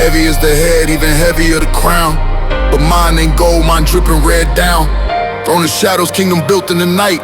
Heavy is the head, even heavier the crown. But mine ain't gold, mine dripping red down. Throne of shadows, kingdom built in the night.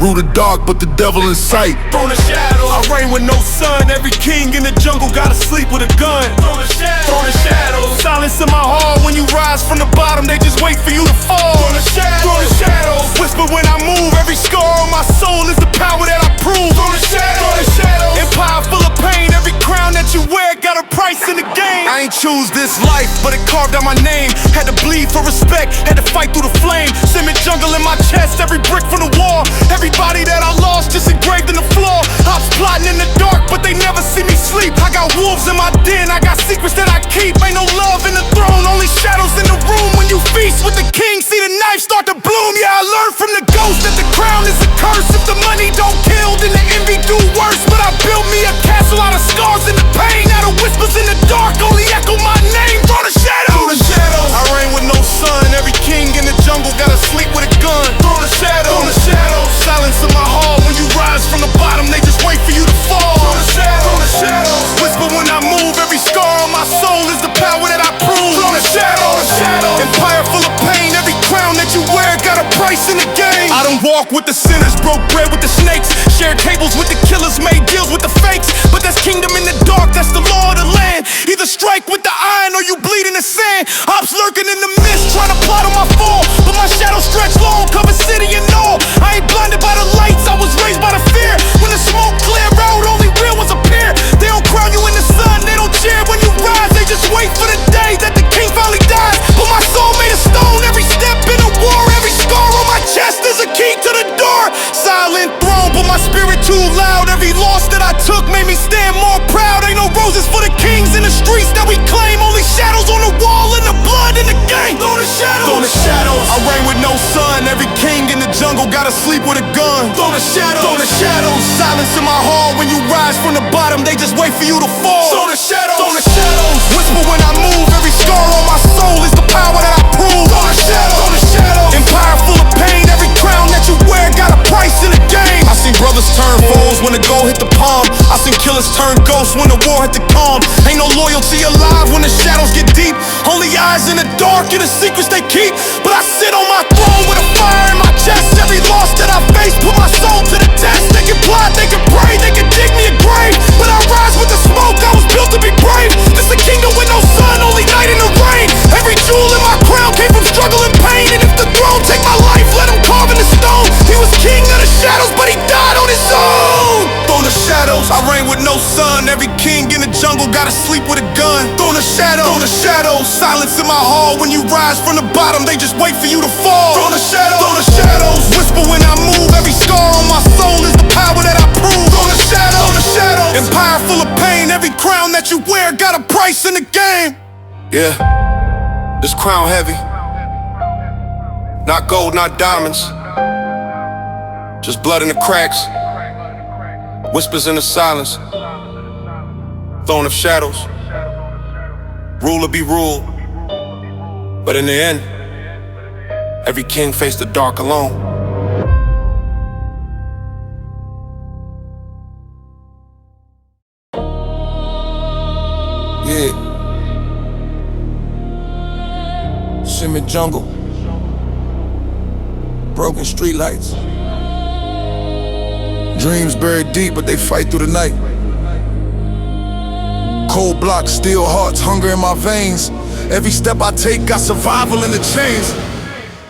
Rule the dark, but the devil in sight. Throne of shadows, I reign with no sun. Every king in the jungle gotta sleep with a gun. Throne of shadows, silence in my heart. When you rise from the bottom, they just wait for you to fall. Throne of shadows, whisper when I move. Every scar on my soul is the power that I prove. Throne of shadows, empire full of pain. Every crown that you wear got a price in the game. I ain't choose this life, but it carved out my name. Had to bleed for respect, had to fight through the flame. Cement jungle in my chest, every brick from the wall. Everybody that I lost just engraved in the floor. Ops plotting in the dark, but they never see me sleep. I got wolves in my den, I got secrets that I keep. Ain't no love in the throne, only shadows in the room. When you feast with the king, see the knife start to bloom. Yeah, I learned from the ghost that the crown is a curse. If the money don't kill, then the envy do worse. But I built me a castle out of scars and the pain. Now the whispers in the dark only echo my name. Throne of shadows, I reign with no sun. Every king in the jungle gotta sleep with a gun. Throne of shadows, silence in my heart. When you rise from the bottom, they just wait for you to fall. Throne of shadows, whisper when I move. Every scar on my soul is the power that I prove. Throne of shadows, empire full of pain. Every crown that you wear got a price in the game. I done walk with the sinners, broke bread with the snakes, shared tables with the killers, made deals with the fakes. But that's kingdom in the dark, that's the law of the land. Either strike with the iron or you bleed in the sand. Ops lurking in the mist, trying to plot on my fall. But my shadow stretch long, cover city and all. I ain't blinded by the lights, I was raised by the fear. When the smoke cleared out, only real ones appear. They don't crown you in the sun, they don't cheer when you rise. They just wait for the day that the king finally dies. But my soul made of stone, every step in a war. Every scar on my chest is a key to the door. Silent throne, but my spirit too loud. Every loss that I took made me stand more proud. Ain't no roses for the kings in the streets that we claim. Only shadows on the wall and the blood in the game. Throne of shadows, I reign with no sun. Every king in the jungle gotta sleep with a gun. Throne of shadows, silence in my heart. When you rise from the bottom, they just wait for you to fall. Throne of shadows, whisper when I move. Every scar on my soul is the power that I prove. Throne of shadows, empire full of pain. Every crown that you wear got a price in the game. I seen brothers turn foes when the goal hit the palm. I seen killers turn ghosts when the war hit the calm. Ain't no loyalty alive when the shadows get deep. Only eyes in the dark and the secrets they keep. But I sit on my throne with a fire in my chest. Every loss that I face put my soul to the test. They can plot, they can pray, they can dig me a grave. But I rise with the smoke, I was built to be brave. This a kingdom with no sun, only night in the rain. Every jewel in my crown came from struggle and pain. And if the throne take my life, let him carve in the stone. He was king of the shadows, but he died on his own. Throne of shadows, I reign with no sun. Every king in the jungle gotta sleep with a gun. Throne of shadows, silence in my heart. When you rise from the bottom, they just wait for you to fall. Throne of shadows, whisper when I move. Every scar on my soul is the power that I prove. Throne of shadows, empire full of pain. Every crown that you wear got a price in the game. Yeah, this crown heavy. Not gold, not diamonds. Just blood in the cracks. Whispers in the silence. Throne of shadows. Ruler be ruled. But in the end, every king faced the dark alone. Yeah. Cement jungle. Broken streetlights. Dreams buried deep, but they fight through the night. Cold blocks, steel hearts, hunger in my veins. Every step I take got survival in the chains.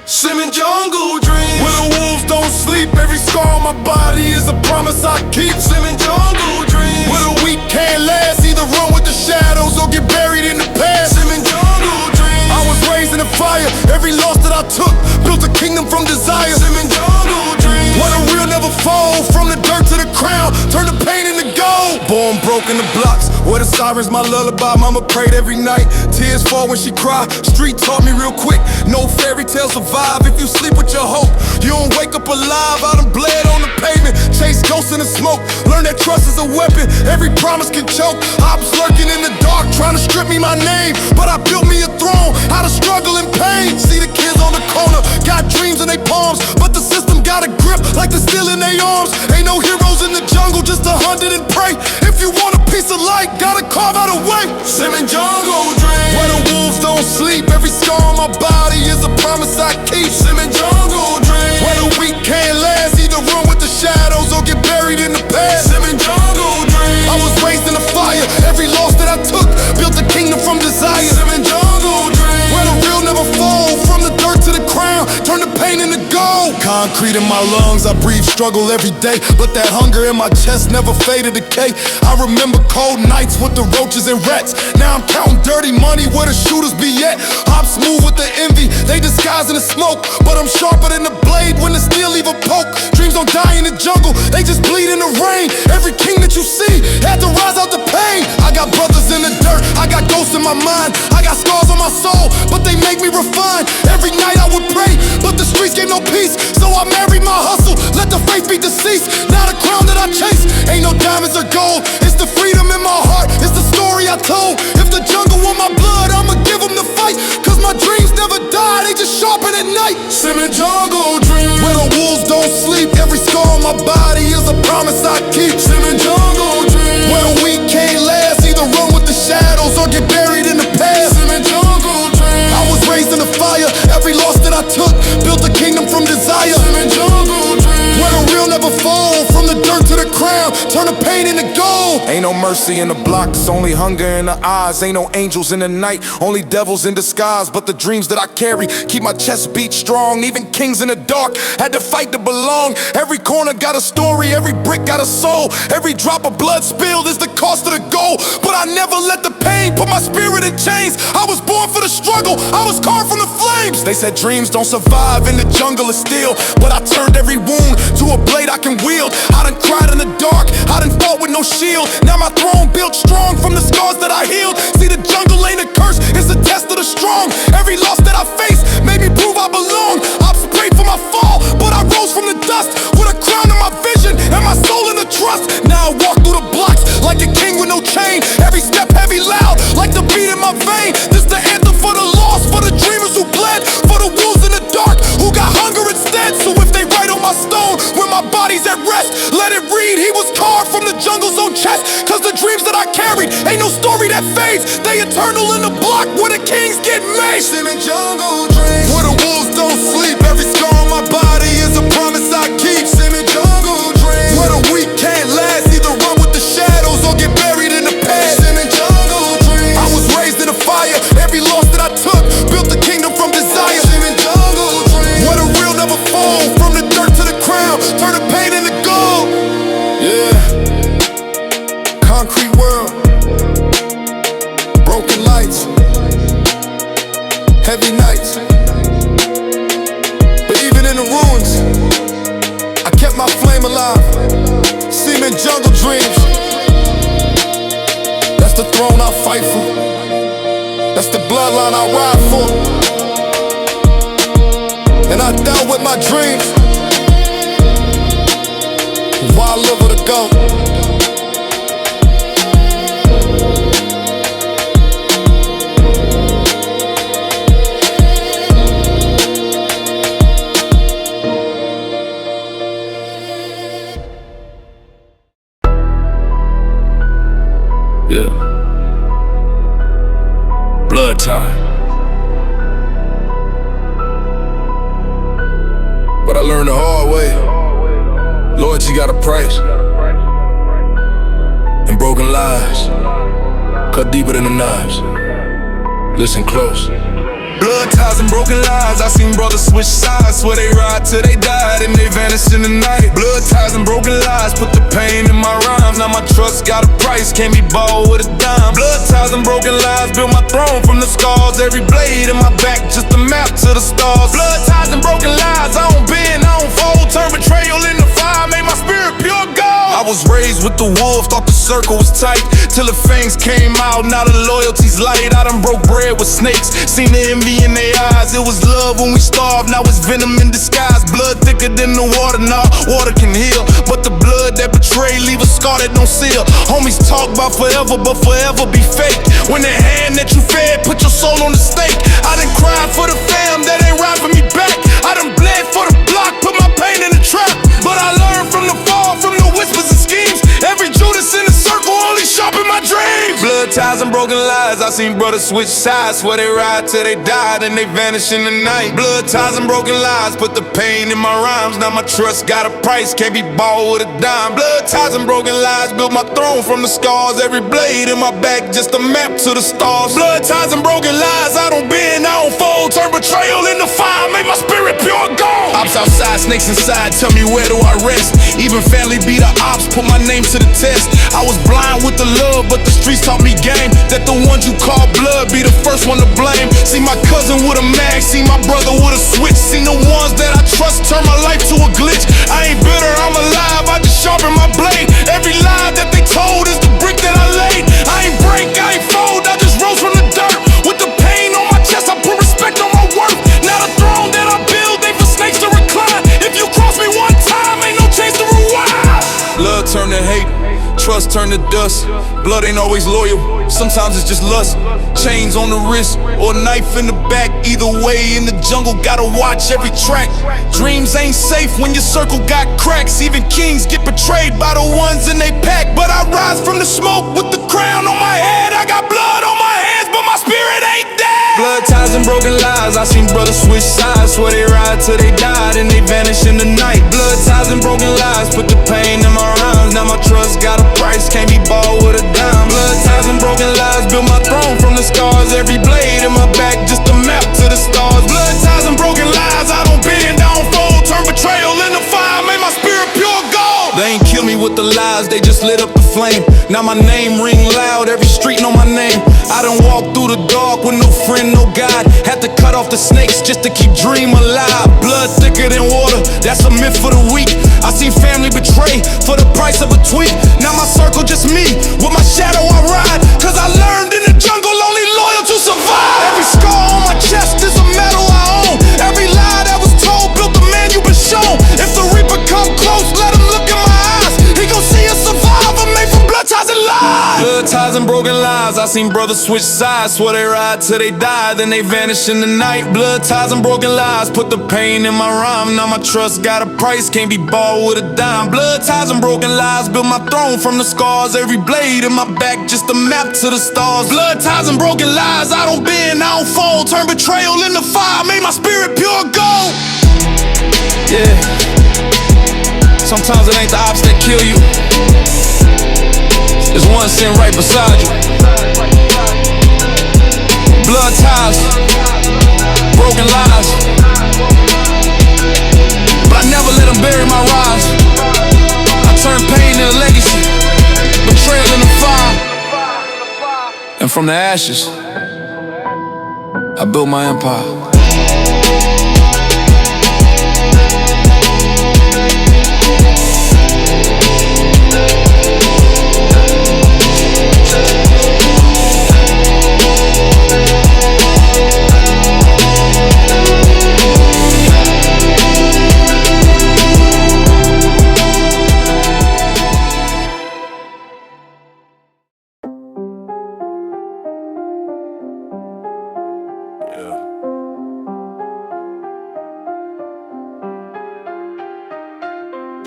Cement jungle dreams, where the wolves don't sleep. Every scar on my body is a promise I keep. Cement jungle dreams, where the weak can't last. Either run with the shadows or get buried in the past. Cement jungle dreams, I was raised in the fire. Every loss that I took built a kingdom from desire. Cement jungle dreams, where the real never fall. From the dirt to the crown, turn the pain into gold. Born broke in the blocks, where the sirens my lullaby. Mama prayed every night, tears fall when she cry. Street taught me real quick, no fairy tale survive. If you sleep with your hope, you don't wake up alive. I done bled on the pavement, chase ghosts in the smoke. Learn that trust is a weapon, every promise can choke. Ops lurking in the dark, trying to strip me my name. But I built me a throne, out of struggle and pain. See the kids on the corner, got dreams in their palms. But the system got a grip, like the steel in their arms. Ain't no heroes in the jungle, just a hunted and pray. If you want a piece of light, gotta carve out a way. Simmon jungle dreams. Where the wolves don't sleep, every scar on my body is a promise I keep. Simmon jungle dreams. Where the weak can't last, either run with the shadows or get buried in the past. Simmon jungle dreams. I was raised in the fire, every loss that I took built a kingdom from desire. Simmon jungle dreams. Where the real never fall, from the dirt to the crown, turn the pain into gold. Concrete in my lungs, I breathe struggle every day, but that hunger in my chest never faded decay. I remember cold nights with the roaches and rats. Now I'm counting dirty money where the shooters be at. Hop smooth with the envy, they disguise in the smoke, but I'm sharper than the blade when the steel leave a poke. Dreams don't die in the jungle, they just bleed in the rain. Every king that you see had to rise out the pain. I got brothers in the dirt, I got ghosts in my mind, I got scars on my soul, but they make me refine. Every night I would pray, but the streets gave no peace, so I married my hustle, let the faith be deceased. Now the crown that I chase ain't no diamonds or gold, it's the freedom in my heart, it's the story I told. If the jungle want my blood, I'ma give them the fight, cause my dreams never die, they just sharpen at night. Simmon jungle dreams. Where the wolves don't sleep, every scar on my body is a promise I keep. Simmon jungle dreams. Where the weak can't last, either run with the shadows or get buried in the past. Simmon jungle dreams. I was raised in the fire, every loss that I took built a kingdom from desire. Simmon jungle dreams. Where the real never fall, from the dirt to the crown, turn the pain into gold. Ain't no mercy in the blocks, only hunger in the eyes. Ain't no angels in the night, only devils in disguise. But the dreams that I carry keep my chest beat strong. Even kings in the dark had to fight to belong. Every corner got a story, every brick got a soul. Every drop of blood spilled is the cost of the gold. But I never let the pain put my spirit in chains. I was born for the struggle, I was carved from the flames. They said dreams don't survive in the jungle of steel, but I turned every wound to a blade I can wield. I done cried in the dark, I done fought with no shield. Now my throne built strong from the scars that I healed. See, the jungle ain't a curse, it's a test of the strong. Every loss that I faced made me prove I belong. I prayed for my fall, but I rose from the dust with a crown in my vision and my soul in the trust. Now I walk through the blocks like a king with no chain. Every step heavy, loud, like the beat in my vein. This the anthem for the lost, for the dreamers who bled, for the wolves in the dark who got hunger instead. So if they write on my stone when my body's at rest, let it read he was carved from the jungle's own chest. Cause the dreams that I carried ain't no story that fades, they eternal in the block where the kings get made. Simmon jungle dreams. Where the wolves don't sleep, every scar on my body is a promise I keep. Simmon jungle dreams. Where the weak can't last, either run with the shadows or get buried in the past. Simmon jungle dreams. I was raised in the fire, every loss that I took built a kingdom from desire. Simmon jungle dreams. Where the real never fall, from the dirt to the crown, turn the pain into gold. Yeah. Concrete world, broken lights, heavy nights. But even in the ruins, I kept my flame alive. Seeming jungle dreams. That's the throne I fight for, that's the bloodline I ride for. And I dealt with my dreams. Why live or to go? Yeah. Blood time. But I learned the hard way. Loyalty got a price. And broken lives cut deeper than the knives. Listen close. Blood ties and broken lives, I seen brothers switch sides. Swear they ride till they died and they vanish in the night. Blood ties and broken lives, put the pain in my rhymes. Now my trust got a price, can't be bought with a dime. Blood ties and broken lives, built my throne from the scars. Every blade in my back, just a map to the stars. Blood ties and broken lives, I don't bend, I don't fold. Turn betrayal into fire, made my spirit pure gold. I was raised with the wolf, thought the circle was tight, till the fangs came out, now the loyalty's light. I done broke bread with snakes, seen the envy in their eyes. It was love when we starved, now it's venom in disguise. Blood thicker than the water, now water can heal, but the blood that betrayed leave a scar that don't seal. Homies talk about forever, but forever be fake. When the hand that you fed put your soul on the stake. I done cried for the fam that ain't right for me back. I done bled for the block, put my pain in the trap. But I learned from the fall, from the whispers and schemes. Every Judas in the circle only sharpen my dreams. Blood I seen brothers switch sides, swear they ride till they die, then they vanish in the night. Blood ties and broken lies, put the pain in my rhymes. Now my trust got a price, can't be bought with a dime. Blood ties and broken lies, built my throne from the scars. Every blade in my back, just a map to the stars. Blood ties and broken lies, I don't bend, I don't fold. Turn betrayal into fire, make my spirit pure gold. Ops outside, snakes inside, tell me where do I rest. Even family be the ops, put my name to the test. I was blind with the love, but the streets taught me game. That the ones you call blood be the first one to blame. See my cousin with a mag, see my brother with a switch. Seen the ones that I trust turn my life to a glitch. I ain't bitter, I'm alive, I just sharpen my blade. Every lie that they told is the brick that I laid. I ain't break, I ain't fold, I just rose from the dirt. With the pain on my chest, I put respect on my worth. Now the throne that I build ain't for snakes to recline. If you cross me one time, ain't no chance to rewind. Love turn to hate, trust turn to dust. Blood ain't always loyal, sometimes it's just lust. Chains on the wrist or a knife in the back. Either way in the jungle, gotta watch every track. Dreams ain't safe when your circle got cracks. Even kings get betrayed by the ones in they pack. But I rise from the smoke with the crown on my head. I got blood on my hands, but my spirit ain't dead. Blood ties and broken lies, I seen brothers switch sides, swear they ride till they died and they vanish in the night. Blood ties and broken lies, put the pain in my rhymes. Now my trust got a price, can't be bought with a dime. Blood ties and broken lies, built my throne from the scars. Every blade in my back, just a map to the stars. Blood ties and broken lies, I don't bend, I don't fold. Turn betrayal into fire, make my spirit pure gold. They ain't kill me with the lies, they just lit up the flame. Now my name ring loud, every street know my name. I done walked through the dark with no friend, no God. Had to cut off the snakes just to keep dream alive. Blood thicker than water, that's a myth for the weak. I seen family betray for the price of a tweet. Now my circle just me, with my shadow I ride. Cause I learned in the jungle only loyal to survive. Every scar on my chest is a medal I own. Every lie that was told built the man you been shown. If the reaper come close, let him look in my eyes. He gon' see a survivor made from blood ties and lies. Blood ties and broken lies, I seen brothers switch sides, swear they ride till they die, then they vanish in the night. Blood ties and broken lies, put the pain in my rhyme. Now my trust got a price, can't be bought with a dime. Blood ties and broken lies, built my throne from the scars. Every blade in my back, just a map to the stars. Blood ties and broken lies, I don't bend, I don't fold. Turn betrayal into fire, made my spirit pure gold. Yeah, sometimes it ain't the ops that kill you, it's one sitting right beside you. Blood ties, broken lies, but I never let them bury my rise. I turn pain into legacy, betrayal into fire, and from the ashes I built my empire.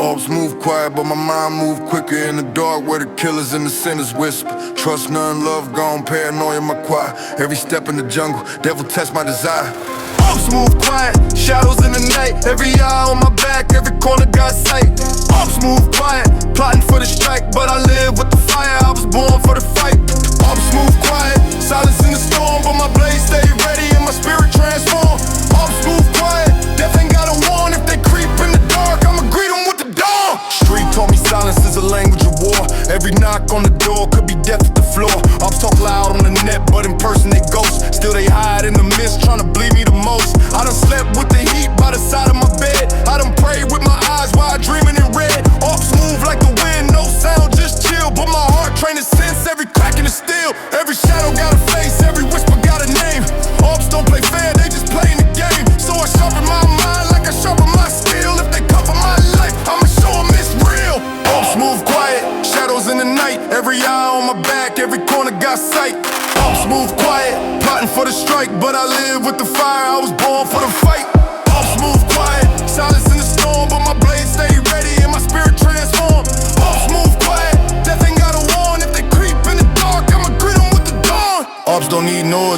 Ops move quiet, but my mind move quicker in the dark, where the killers and the sinners whisper. Trust none, love gone, paranoia my choir. Every step in the jungle, devil test my desire. Ops move quiet, shadows in the night. Every eye on my back, every corner got sight. Ops move quiet, plotting for the strike, but I live with the fire, I was born for the fight. Ops move quiet, silence in the storm, but my blade stay ready and my spirit transform. Ops move quiet, death ain't got a warn. If they creep in the dark, I'ma greet them with the dawn. Street told me silence is a language of war. Every knock on the door could be death at the floor. Ops talk loud on the net, but in person they ghost. Still they hide in the mist, trying to bleed me the most. I done slept with the heat by the side of my bed. I done prayed with my eyes while dreaming in red. Ops move like the wind, no sound, just chill. But my heart trained to sense every crack in the steel. Every shadow got a face, every whisper got a name. Ops don't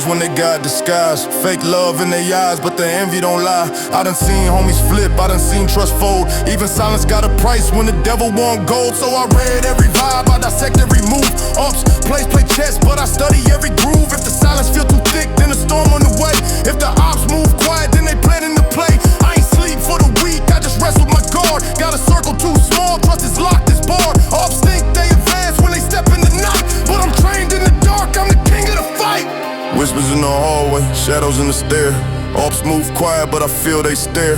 when they got disguised. Fake love in their eyes, but the envy don't lie. I done seen homies flip, I done seen trust fold. Even silence got a price when the devil want gold. So I read every vibe, I dissect every move. Ops, play chess, but I study every groove. If the silence feel too thick, then a storm on the way. If the ops move quiet, then they planning to play. I ain't sleep for the week, I just rest with my guard. Got a circle too small, trust is locked, it's barred. Ops think they advance when they step in the night, but I'm trained in the dark, I'm the king of the fight. Whispers in the hallway, shadows in the stair. Ops move quiet, but I feel they stare.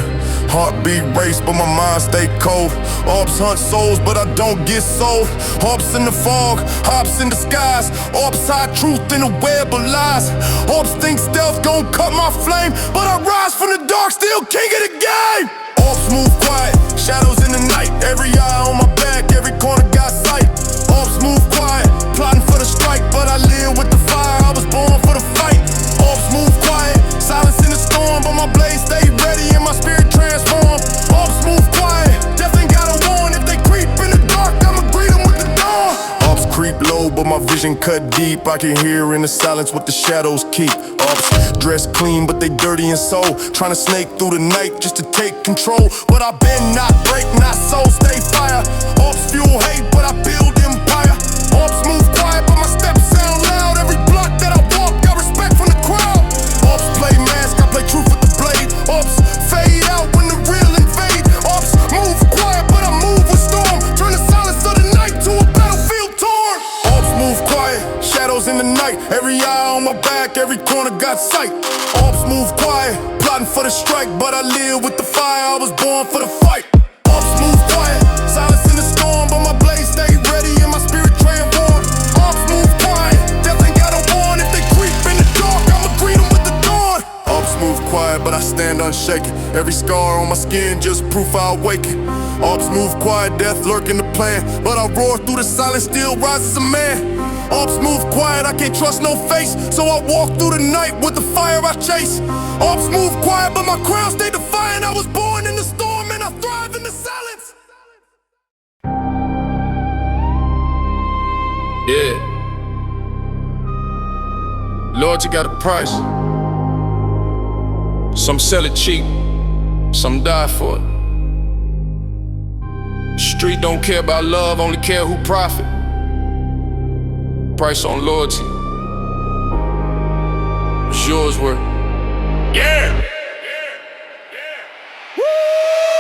Heartbeat race, but my mind stay cold. Ops hunt souls, but I don't get sold. Ops in the fog, hops in the skies. Ops hide truth in a web of lies. Ops think stealth gon' cut my flame, but I rise from the dark, still king of the game. Ops move quiet, shadows in the night. Every eye on my back, every corner got sight. Ops move quiet, plotting for the strike, but I live with the fire, I was born for the fight. Ops move quiet, silence in the storm, but my blade stay ready and my spirit transform. Ops move quiet, death ain't got a warn. If they creep in the dark, I'ma greet them with the dawn. Ops creep low, but my vision cut deep. I can hear in the silence what the shadows keep. Ops dress clean, but they dirty and soul. Trying to snake through the night just to take control. But I bend, not break, not soul, stay fire. Ops fuel hate, but I build empire. Ops move quiet, but my steps sound loud. Every block that I walk, got respect from the crowd. Ops play mask, I play truth with the blade. Ops fade out when the real invade. Ops move quiet, but I move with storm. Turn the silence of the night to a battlefield torn. Ops move quiet, shadows in the night. Every eye on my back, every corner got sight. Ops move quiet, plotting for the strike, but I live with the fire, I was born for the fight. Ops move quiet, silence in the storm, but my blade stay ready and my spirit transform. Ops move quiet, death ain't got a warn. If they creep in the dark, I'ma greet them with the dawn. Ops move quiet, but I stand unshaken. Every scar on my skin, just proof I awaken. Ops move quiet, death lurk in the plan, but I roar through the silence, still rise as a man. Ops move quiet, I can't trust no face, so I walk through the night with the fire I chase. Ops move quiet, but my crown stay defiant. I was born in the storm and I thrive in the silence. Yeah. Lord, you got a price. Some sell it cheap, some die for it. Street don't care about love, only care who profit. Price on loyalty. It's yours worth. Yeah.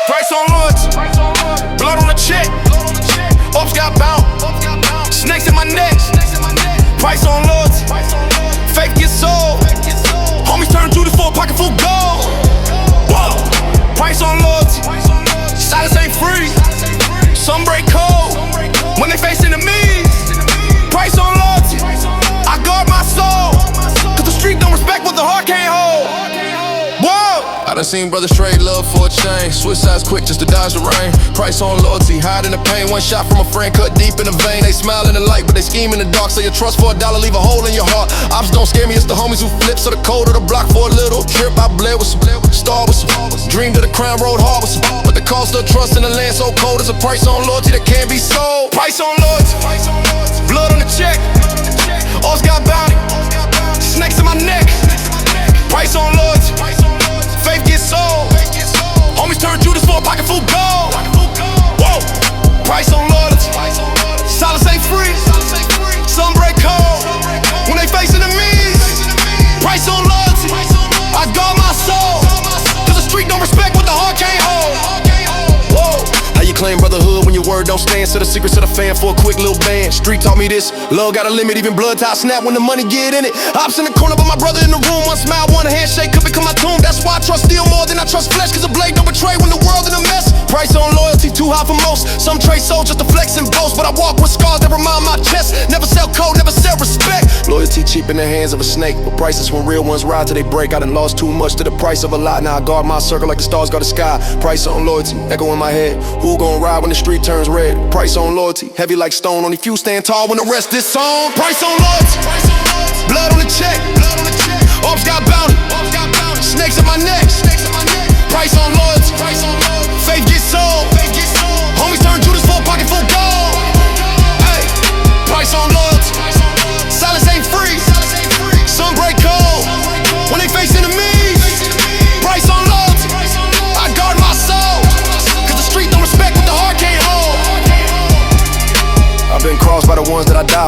Price on loyalty. Blood on the check. Ops got bound. Snakes in my neck. Price on loyalty. Faith gets sold. Homies turn Judas for a pocket full gold. Whoa. Price on loyalty. Silence ain't free. Some break code when they face enemies. Price on loyalty. I guard my soul, cause the street don't respect what the heart can't hold. Whoa! I done seen brothers trade love for a chain. Switch sides quick just to dodge the rain. Price on loyalty, hide in the pain. One shot from a friend cut deep in the vein. They smile in the light, but they scheme in the dark. So your trust for $1 leave a hole in your heart. Ops don't scare me, it's the homies who flip. So the code of the block for a little trip. I bled with some, star with some, dreamed of the crown, rode hard with some. But the cost of trust in the land so cold is a price on loyalty that can't be sold. Price on loyalty, blood on the check. Ops got bounty, snakes in my neck. Price on loyalty, faith gets sold. Homies turn Judas for a pocket full gold. Whoa, price on loyalty. Silence ain't free. Some break code when they face enemies. Price on loyalty. I guard my soul, cause the street don't respect what the heart can't hold. Whoa. How you claim brotherhood when your word don't stand? So the secrets of the fan for a quick little band. Street taught me this, love got a limit, even blood ties snap when the money get in it. Ops in the corner, but my brother in the room. One smile, one handshake could become my tomb. That's why I trust steel more than I trust flesh, cause a blade don't betray when the world in a mess. Price on loyalty, too high for most. Some trade soul just to flex and boast, but I walk with scars that remind my chest. Never sell code, never sell respect. Loyalty cheap in the hands of a snake, but prices when real ones ride till they break. I done lost too much to the price of a lot. Now I guard my circle like the stars guard the sky. Price on loyalty, echo in my head. Who gon' ride when the street turns red? Price on loyalty, heavy like stone. Only few stand tall when the rest is sown. Price on loyalty, blood on the check. Ops got bounty, snakes in my neck. Price on loyalty, faith gets sold. Homies turn Judas for a pocket full gold. Hey, price on loyalty. Silence ain't free. Some break code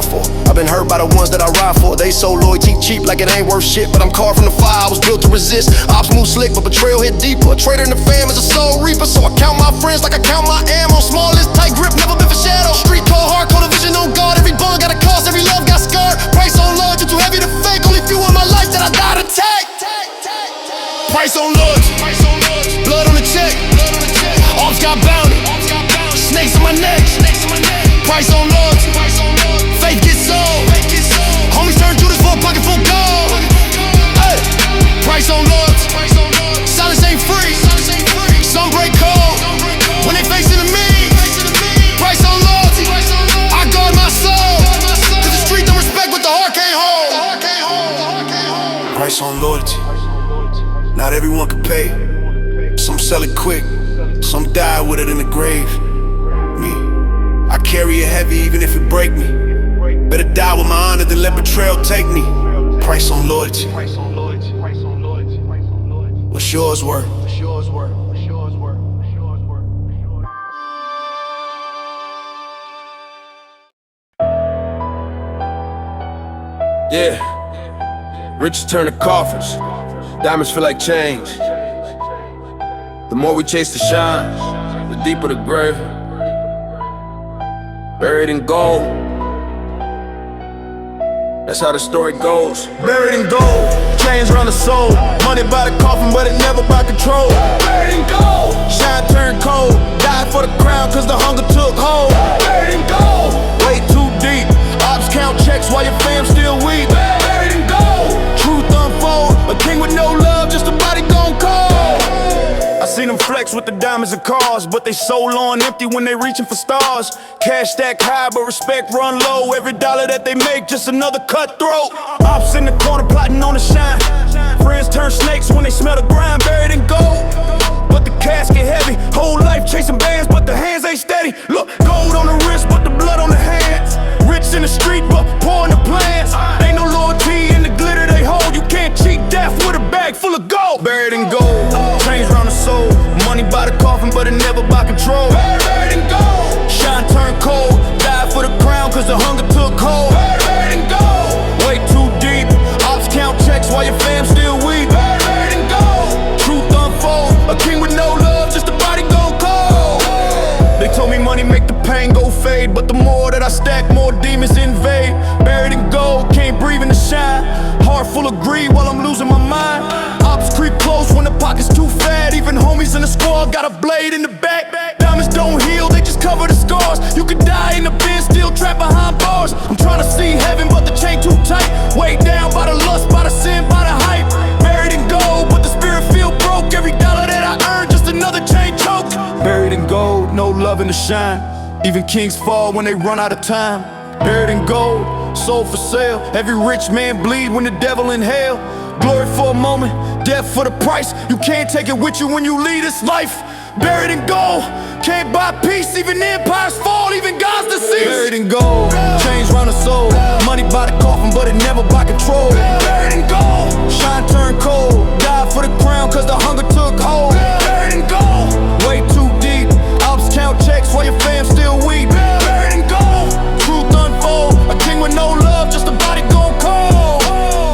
die for. I've been hurt by the ones that I ride for. They so loyalty cheap like it ain't worth shit, but I'm carved from the fire, I was built to resist. Ops move slick, but betrayal hit deeper. A traitor in the fam is a soul reaper, so I count my friends like I count my ammo. Smallest tight grip, never been for shadow. Street cold, hardcore division on guard. Every bun got a cost, every love got scarred. Price on love, you're too heavy to fake. Only few in my life that I died to take. Price on loyalty, blood on the check. Arms got bounty, snakes in my neck. Price on loyalty, faith gets sold. Homies turn Judas for a pocket full gold. Hey. Price on loyalty, silence ain't free. Some break cold when they facing me. Price on loyalty, I guard my soul. Cause the street don't respect what the heart can't hold. Price on loyalty. Not everyone can pay. Some sell it quick, some die with it in the grave. Me, I carry it heavy even if it break me. Better die with my honor than let betrayal take me. Price on loyalty. What's yours worth? Yeah, riches turn to coffins, diamonds feel like change. The more we chase the shine, the deeper the grave. Buried in gold, that's how the story goes. Buried in gold, chains around the soul. Money by the coffin, but it never by control. Buried in gold, shine turned cold. Died for the crown, cause the hunger took hold. Buried in gold, way too deep. Ops count checks while your fam still weak. Buried in gold, truth unfold. A king with no love, just a body gone cold. I seen them flex with the diamonds and cars, but they soul on empty when they reaching for stars. Cash stack high, but respect run low. Every dollar that they make, just another cutthroat. Ops in the corner plotting on the shine. Friends turn snakes when they smell the grind. Buried in gold, but the casket heavy. Whole life chasing bands, but the hands ain't steady. Look, gold on the wrist, but the blood on the hands. Rich in the street, but poor in the plans. Ain't no loyalty in the glitter they hold. You can't cheat death with a bag full of gold. Buried in gold, chains round the soul. Money by the coffin, but it never by control. Buried in gold, shine turned cold. Died for the crown, cause the hunger took hold. Buried in gold, way too deep. Ops count checks while your fam still weak. Buried in gold, truth unfold. A king with no love, just a body gone cold. They told me money make the pain go fade, but the more that I stack, more demons invade. Buried in gold, can't breathe in the shine. Heart full of greed while I'm losing my mind. Ops creep close when the pocket's too fat. Even homies in the squad got a blade in the back. Diamonds don't heal, they just cover the scars. You could die in the bin, still trapped behind bars. I'm trying to see heaven, but the chain too tight. Weighed down by the lust, by the sin, by the hype. Buried in gold, but the spirit feel broke. Every dollar that I earn, just another chain choke. Buried in gold, no love in the shine. Even kings fall when they run out of time. Buried in gold, sold for sale. Every rich man bleed when the devil in hell. Glory for a moment, death for the price. You can't take it with you when you leave this life. Buried in gold, can't buy peace. Even empires fall, even God's deceased. Buried in gold, chains round the soul. Money by the coffin, but it never by control. Buried in gold, shine turned cold. Died for the crown, cause the hunger took hold. Buried in gold, way too deep. Ops count checks while your fam still weep. Buried in gold, truth unfold. A king with no love, just a body gone cold.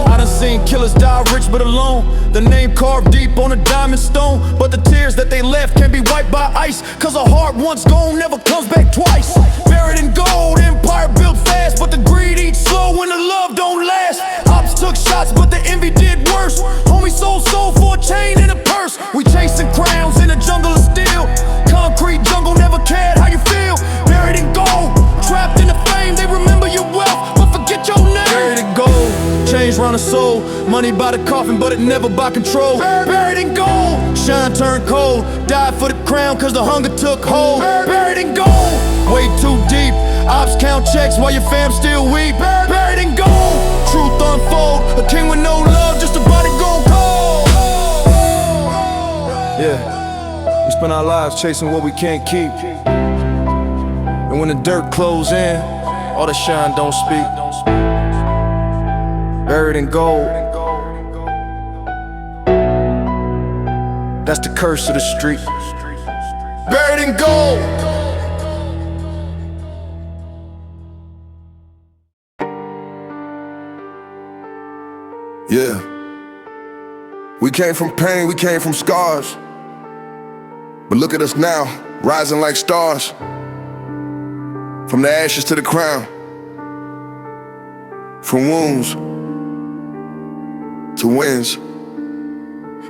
I done seen killers die rich but alone. The name carved deep on a diamond stone. But the tears that they left can't be wiped by ice. Cause a heart once gone never comes back twice. Buried in gold, empire built fast, but the greed eats slow when the love don't last. Ops took shots but the envy did worse. Homie sold soul for a chain and a purse. We chasing crowns in a jungle of steel. Concrete jungle never cared how you feel. Buried in gold, trapped in the fame. They remember your wealth but forget your name. Buried in gold, chains round the soul. Money by the coffin, but it never by control. Buried in gold, shine turned cold. Died for the crown, cause the hunger took hold. Buried in gold, way too deep. Ops count checks while your fam still weep. Buried in gold, truth unfold. A king with no love, just a body gone cold. Yeah, we spend our lives chasing what we can't keep. And when the dirt close in, all the shine don't speak. Buried in gold, that's the curse of the street. Buried in gold. came from pain, we came from scars. But look at us now, rising like stars. From the ashes to the crown. From wounds to wins.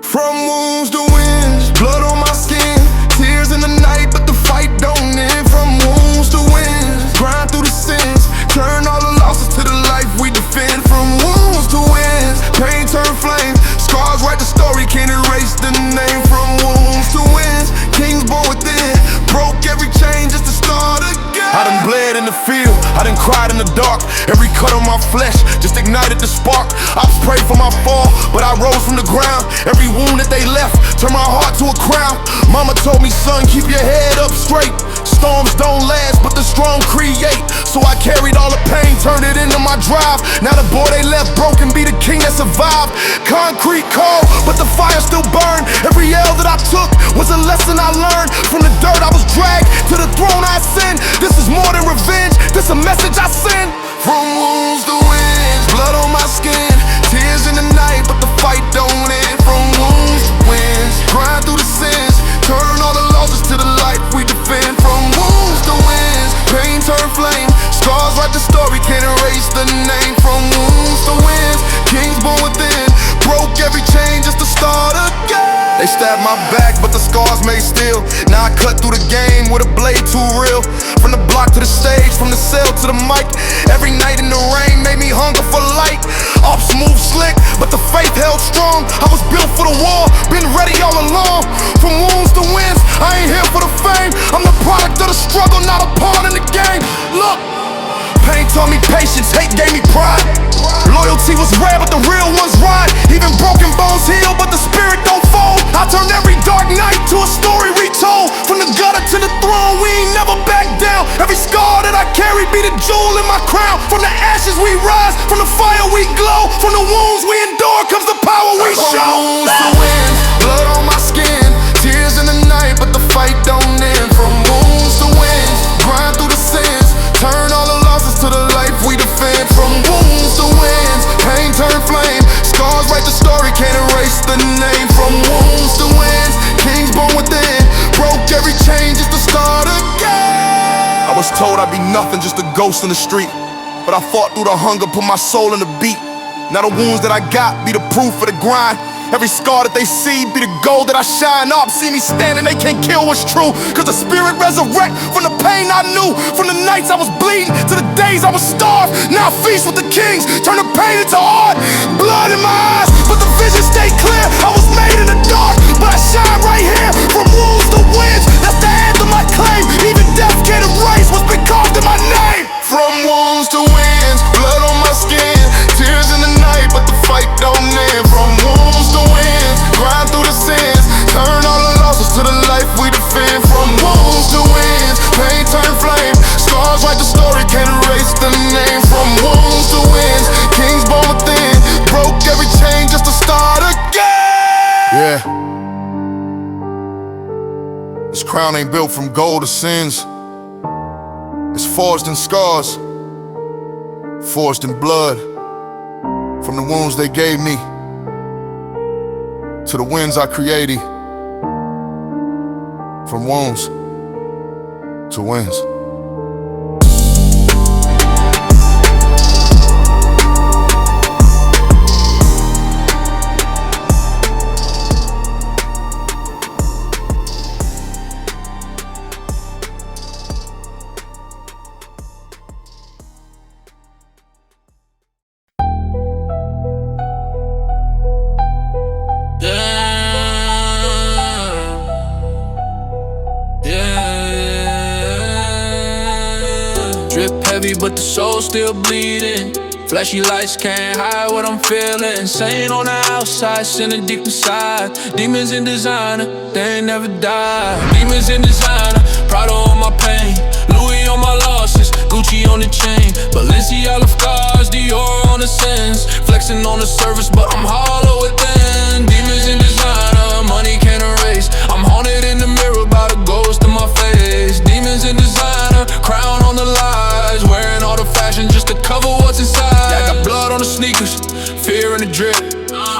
From wounds to wins. Blood on my skin, tears in the night, but the fight don't end. From wounds to wins. Grind through the sins, turn all the losses to the life we defend. From wounds to wins. Pain turn flame, scars write the story, can't erase the name. From wounds to wins. Kings born within, broke every chain just to start again. I done bled in the field, I done cried in the dark. Every cut on my flesh just ignited the spark. I prayed for my fall, but I rose from the ground. Every wound that they left turned my heart to a crown. Mama told me, son, keep your head up straight. Storms don't last, but the strong create. So I carried all the pain, turned it into my drive. Now the boy they left broken be the king that survived. Concrete cold, but the fire still burned. Every L that I took was a lesson I learned. From the dirt I was dragged to the throne I ascend. This is more than revenge, this a message I send. From wounds to wins, blood on my skin, tears in the night, but the fight don't end. From wounds to wins, grind through the sins, turn all the losses to the life we defend. From wounds to wins, pain turn flame, scars write the story, can't erase the name. From wounds to wins, kings born within, broke every chain just to start again. They stabbed my back, but the scars made steel. Now I cut through the game with a blade too real. From the block to the stage, from the cell to the mic, every night in the rain made me hunger for light. Ops moved slick, but the faith held strong. I was built for the war, been ready all along. From wounds to wins, I ain't here for the fame. I'm the product of the struggle, not a pawn in the game. Look, pain taught me patience, hate gave me pride. Loyalty was rare, but the real ones ride. Even broken bones heal, but the spirit don't fold. I turned every dark night to a story retold. From the gutter to the throne, we ain't never back down. Every scar that I carry be the jewel in my crown. From the ashes we rise, from the fire we glow. From the wounds we endure comes the power we show. From wounds to wins, blood on my skin, tears in the night, but the fight don't end. From wounds to wins, grind through the sins, turn all the losses to the life we defend. From wounds to wins, pain turn flame, scars write the story, can't erase the name. From wounds to wins, kings born within, broke every chain just to start again. I was told I'd be nothing, just a ghost in the street, but I fought through the hunger, put my soul in the beat. Now the wounds that I got be the proof of the grind. Every scar that they see be the gold that I shine up. See me standing, they can't kill what's true, cause the spirit resurrect from the pain I knew. From the nights I was bleeding to the days I was starved. Now I feast with the kings, turn the pain into art. Blood in my eyes, but the vision stayed clear. I was made in the dark, but I shine right here. From wounds to wins, that's the anthem I claim. Even death can't erase what's been carved in my name. From wounds to wins, blood on my skin, tears in the night, but the fight don't end. From wounds to wins, grind through the sins, turn all the losses to the life we defend. From wounds to wins, pain turn flame, scars write the story, can't erase the name. From wounds to wins, kings born within, broke every chain just to start again. Yeah, this crown ain't built from gold or sins. It's forged in scars, forged in blood. From the wounds they gave me to the winds I created. From wounds to wins. But the soul still bleeding. Flashy lights can't hide what I'm feeling. Insane on the outside, sinning deep inside. Demons in designer, they ain't never die. Demons in designer, Prada on my pain, Louis on my losses, Gucci on the chain, Balenciaga scars, Dior on the sins. Flexing on the surface, but I'm hollow within. Demons in designer, money can't erase. I'm haunted in the mirror by the ghost of my face. Demons in designer, crown on the lies, wearing all the fashion just to cover what's inside. I got blood on the sneakers, fear in the drip,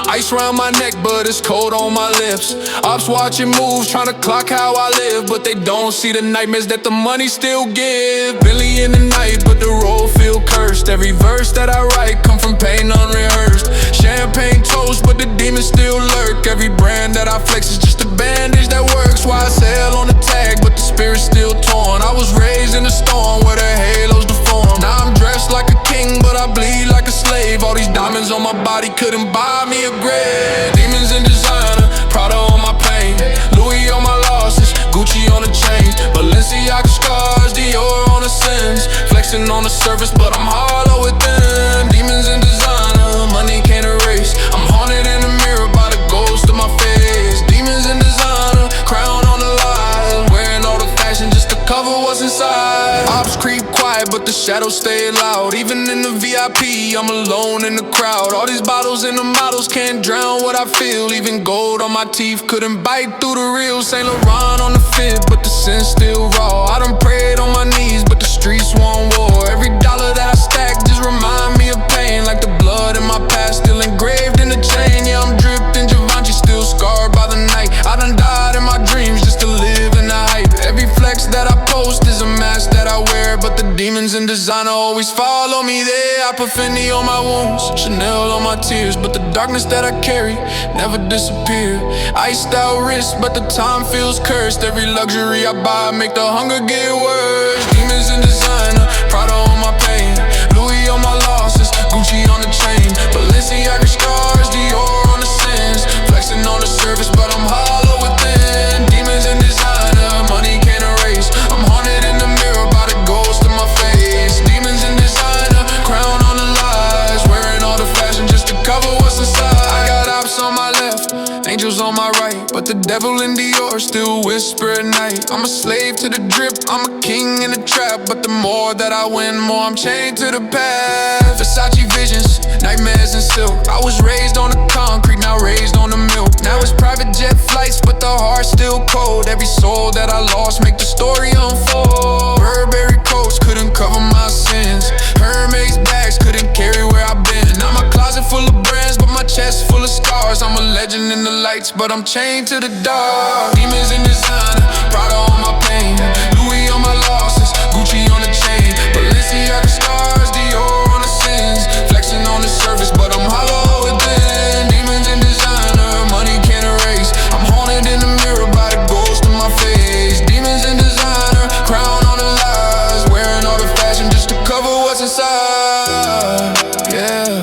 ice ice round my neck, but it's cold on my lips. Ops watching moves, trying to clock how I live, but they don't see the nightmares that the money still give. Billy in the night, but the road feel cursed. Every verse that I write come from pain unrehearsed. Champagne toast, but the demons still lurk. Every brand that I flex is just a bandage that works. Why I sail on the tag, but the spirit's still torn. I was raised in a storm where the halos deform. Now I'm dressed like a king, but I bleed like a slave. All these diamonds on my body couldn't buy me a grave. Demons in designer, Prada on my pain, Louis on my losses, Gucci on the chain, Balenciaga scars, Dior on the sins. Flexing on the surface, but I'm hollow within. Demons in designer, money can't erase. I'm haunted in the mirror by the ghost of my face. Demons in designer, crown on the lies, wearing all the fashion just to cover what's inside. Ops creep quiet, but the shadows stay loud. Even in the VIP, I'm alone in the crowd. All these bottles and the models can't drown what I feel. Even gold on my teeth couldn't bite through the real. Saint Laurent on the fit, but the sin's still raw. I done prayed on my knees, but the streets want war. Every dollar that I stack just remind me of pain. Like the blood in my past still engraved in the chain. Yeah, I'm dripped in Givenchy, still scarred by the night. I done died in my dreams just to live in the hype. Every flex that I post is a mask that I wear, but the demons in designer always follow me there. I put Fendi on my wounds, Chanel on my tears, but the darkness that I carry never disappear. Iced out wrist, but the time feels cursed. Every luxury I buy make the hunger get worse. Demons in designer, Prada on my pain, Louis on my losses, Gucci on the chain, Balenciaga scars, Dior on the sins. Flexing on the surface, but I'm hollow within. Demons in designer, money can't erase. I'm haunted in the mirror by the ghost of my face. Demons in designer, crown on the lies, wearing all the fashion just to cover what's inside. I got ops on my left, angels on my right, but the devil in Dior still whisper at night. I'm a slave to the drip, I'm a king in the trap, but the more that I win, more I'm chained to the path. Versace visions, nightmares and silk. I was raised on the concrete, now raised on the milk. Now it's private jet flights, but the heart's still cold. Every soul that I lost make the story unfold. Burberry coats couldn't cover my sins, Hermes bags couldn't carry where I've been. Now my closet full of brands, but my chest full of scars. I'm a legend in the lights, but I'm chained to the dark. Demons in designer, Prada on my pain, Louis on my losses, Gucci on the chain, Balenciaga scars, Dior on the sins. Flexing on the surface, but I'm hollow within. Demons in designer, money can't erase. I'm haunted in the mirror by the ghost of my face. Demons in designer, crown on the lies, wearing all the fashion just to cover what's inside. Yeah.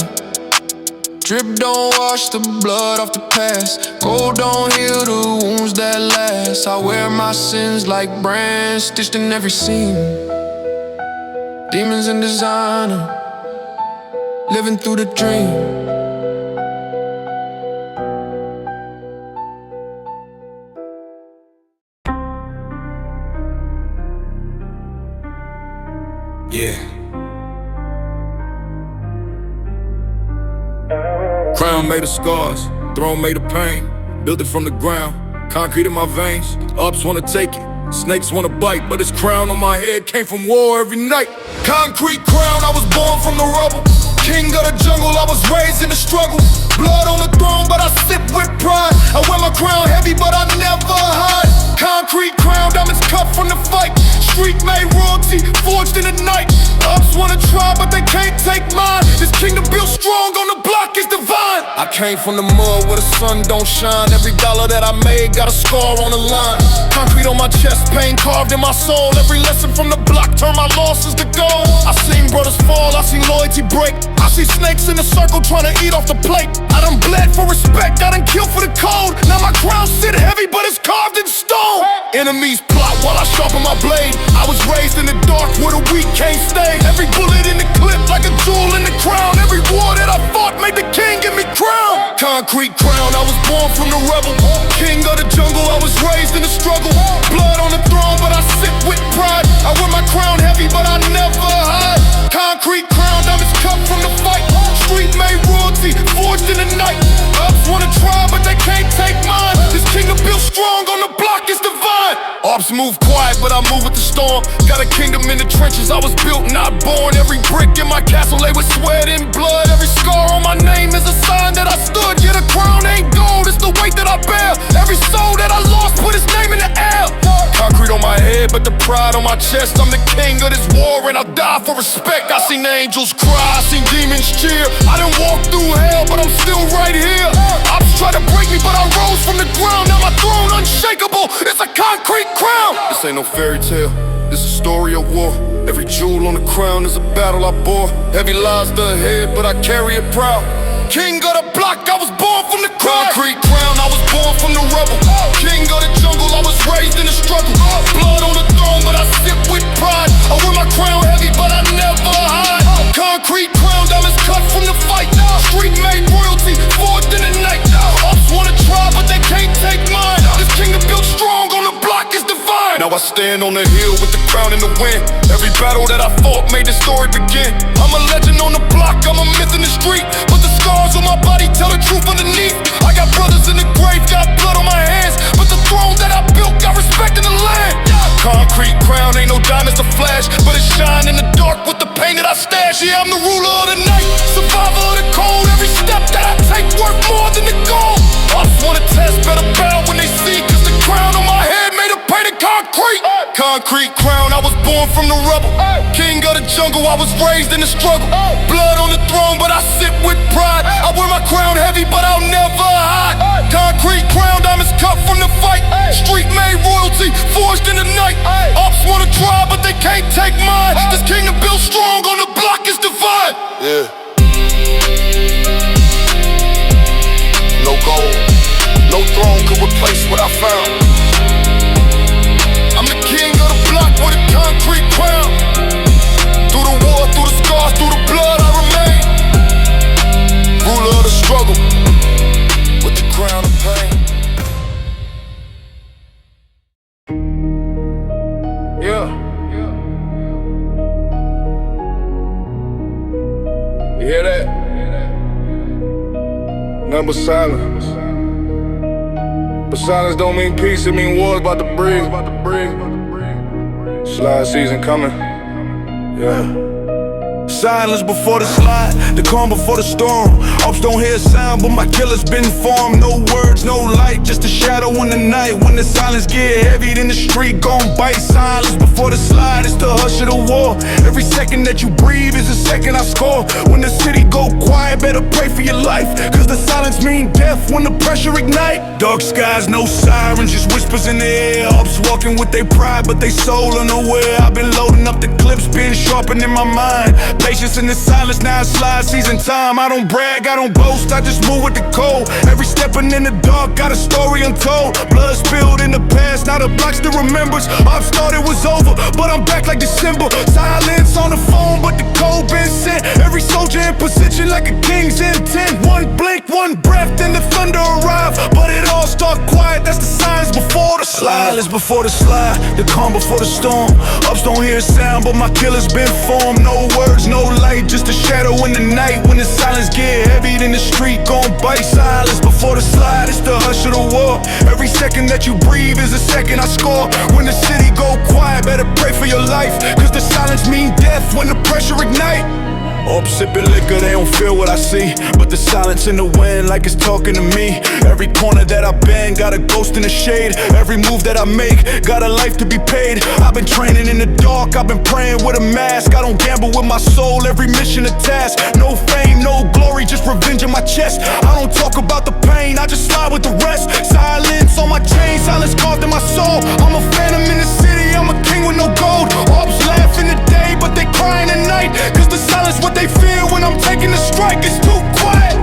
Drip don't wash the blood off the past. Gold don't heal the wounds that last. I wear my sins like brands stitched in every seam. Demons in designer, living through the dream. Yeah. Crown made of scars, throne made of pain. Built it from the ground, concrete in my veins. Ups wanna take it, snakes wanna bite, but this crown on my head came from war every night. Concrete crown, I was born from the rubble. King of the jungle, I was raised in the struggle. Blood on the throne, but I sip with pride. I wear my crown heavy, but I never hide. Concrete crown, diamonds cut from the fight. Street made royalty, forged in the night. Ups wanna try, but they can't take mine. This kingdom built strong on the block is divine. I came from the mud where the sun don't shine. Every dollar that I made got a scar on the line. Concrete on my chest, pain carved in my soul. Every lesson from the block turned my losses to gold. I seen brothers fall, I seen loyalty break. I see snakes in a circle trying to eat off the plate. I done bled for respect, I done killed for the code. Now my crown sit heavy, but it's carved in stone. Enemies plot while I sharpen my blade. I was raised in the dark where the weak can't stay. Every bullet in the clip like a jewel in the crown. Every war that I fought made the king give me crown. Concrete crown, I was born from the rebel. King of the jungle, I was raised in the struggle. Blood on the throne, but I sit with pride. I wear my crown heavy, but I never hide. Concrete crown, diamonds cut from the fight. Street made royalty, forged in the night. Ups wanna try, but they can't take mine. This kingdom built strong on the block is divine. Ops Ops move quiet, but I move with the storm. Got a kingdom in the trenches, I was built, not born. Every brick in my castle lay with sweat and blood. Every scar on my name is a sign that I stood. Yeah, the crown ain't gold, it's the weight that I bear. Every soul that I lost put his name in the air. Concrete on my head, but the pride on my chest. I'm the king of this war and I'll die for respect. I seen the angels cry, I seen demons cheer. I done walked through hell, but I'm still right here. Ops try to break me, but I rose from the ground. Now my throne unshakable, it's a concrete crown. This ain't no fairy tale, this is a story of war. Every jewel on the crown is a battle I bore. Heavy lies the head, but I carry it proud. King of the block, I was born from the concrete crown, I was born from the rubble. King of the jungle, I was raised in the struggle. Blood on the throne, but I sit with pride. I wear my crown heavy, but I never hide. Concrete crown, diamonds cut from the fight. Street made royalty, forged in the night. Ops wanna try, but they can't take mine. This kingdom built strong on the block is divine. Now I stand on the hill with the crown in the wind. Every battle that I fought made the story begin. I'm a legend on the block, I'm a myth in the street. But the scars on my body tell the truth underneath. I got brothers in the grave, got blood on my hands. But the throne that I built got respect in the land. Concrete crown, ain't no diamonds to flash, but it shine in the dark with the pain that I stash. Yeah, I'm the ruler of the night, survivor of the cold. Every step that I take worth more than the gold. Ops wanna test, better bow when they see, cause the crown on my head made of painted concrete. Concrete crown, I was born from the rubble. King of the jungle, I was raised in the struggle. Blood on the throne, but I sit with pride. I wear my crown heavy, but I'll never hide. Concrete crown, diamonds cut from the fight. Street made royalty, forged in the night. Ops wanna try, but they can't take mine. This kingdom built strong on the block is divine. Yeah. No gold, no throne could replace what I found. I'm the king of the block with a concrete crown. Through the war, through the scars, through the blood I remain. Ruler of the struggle with the crown of pain. Yeah. You hear that? Nothing but silence. But silence don't mean peace, it mean war's about to breathe. Slide season coming. Yeah. Silence before the slide, the calm before the storm. Ops don't hear a sound, but my killer's been formed. No words, no light, just a shadow in the night. When the silence get heavy, then the street gon' bite. Silence before the slide, it's the hush of the war. Every second that you breathe is a second I score. When the city go quiet, better pray for your life, cause the silence mean death when the pressure ignite. Dark skies, no sirens, just whispers in the air. Ops walking with their pride, but they soul unaware. I've been loading up the clips, been sharpening my mind. Patience in the silence, now it's slide season time. I don't brag, I don't boast, I just move with the code. Every stepping in the dark, got a story untold. Blood spilled in the past, now the block still remembers. Ops thought it was over, but I'm back like December. Silence on the phone, but the code been sent. Every soldier in position like a king's intent. One blink, one breath, then the thunder arrive. But it all start quiet, that's the signs before the slide. Silence before the slide, the calm before the storm. Ops don't hear a sound, but my killer's been formed. No words, no light, just a shadow in the night. When the silence get heavy, then the street gon' bite. Silence before the slide, it's the hush of the war. Every second that you breathe is a second I score. When the city go quiet, better pray for your life, cause the silence mean death when the pressure ignite. Up sipping liquor, they don't feel what I see, but the silence in the wind like it's talking to me. Every corner that I've been, got a ghost in the shade. Every move that I make, got a life to be paid. I've been training in the dark, I've been praying with a mask. I don't gamble with my soul, every mission a task. No fame, no glory, just revenge in my chest. I don't talk about the pain, I just slide with the rest. Silence on my chain, silence carved in my soul. I'm a phantom in the city, I'm a king with no gold. Ops laugh in the day, but they crying at night, cause the silence what they feel when I'm taking the strike is too quiet.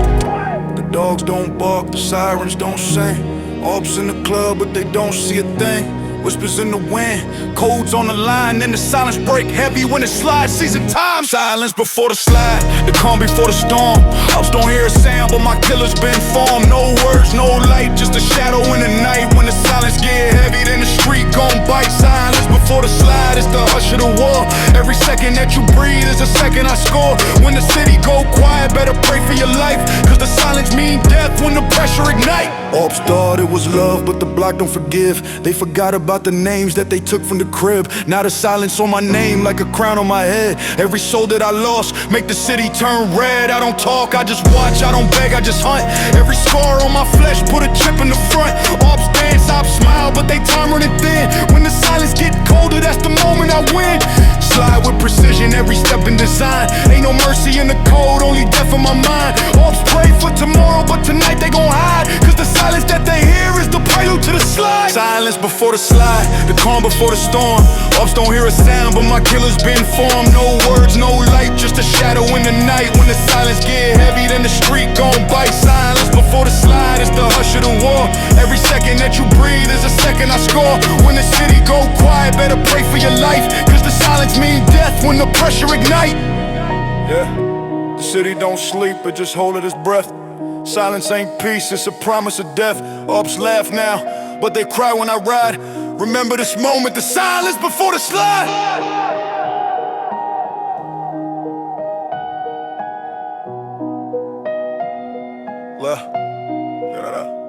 The dogs don't bark, the sirens don't sing. Ops in the club, but they don't see a thing. Whispers in the wind, codes on the line, then the silence break heavy when it slides. Season time, silence before the slide, the calm before the storm. Ops don't hear a sound, but my killer's been formed. No words, no light, just a shadow in the night. When the silence get heavy, then the street gon' bite. Silence before the slide, it's the hush of the war. Every Every second that you breathe is a second I score. When the city go quiet, better pray for your life, cause the silence mean death when the pressure ignite. Ops thought it was love, but the block don't forgive. They forgot about the names that they took from the crib. Now the silence on my name like a crown on my head. Every soul that I lost make the city turn red. I don't talk, I just watch, I don't beg, I just hunt. Every scar on my flesh put a chip in the front. Ops dance, ops smile, but they time running thin. When the silence get colder, that's the moment I win. Slide with precision, every step in design. Ain't no mercy in the code, only death in my mind. Ops pray for tomorrow, but tonight they gon' hide, cause the silence that they hear is the prelude to the slide. Silence before the slide, the calm before the storm. Ops don't hear a sound, but my killer's been formed. No words, no light, just a shadow in the night. When the silence get heavy, then the street gon' bite. Silence before the slide, it's the hush of the war. Every second that you breathe is a second I score. When the city go quiet, better pray for your life, cause the silence mean death when the pressure ignite. Yeah, the city don't sleep, it just holding its breath. Silence ain't peace, it's a promise of death. Ops laugh now, but they cry when I ride. Remember this moment, the silence before the slide. La, da, da, da.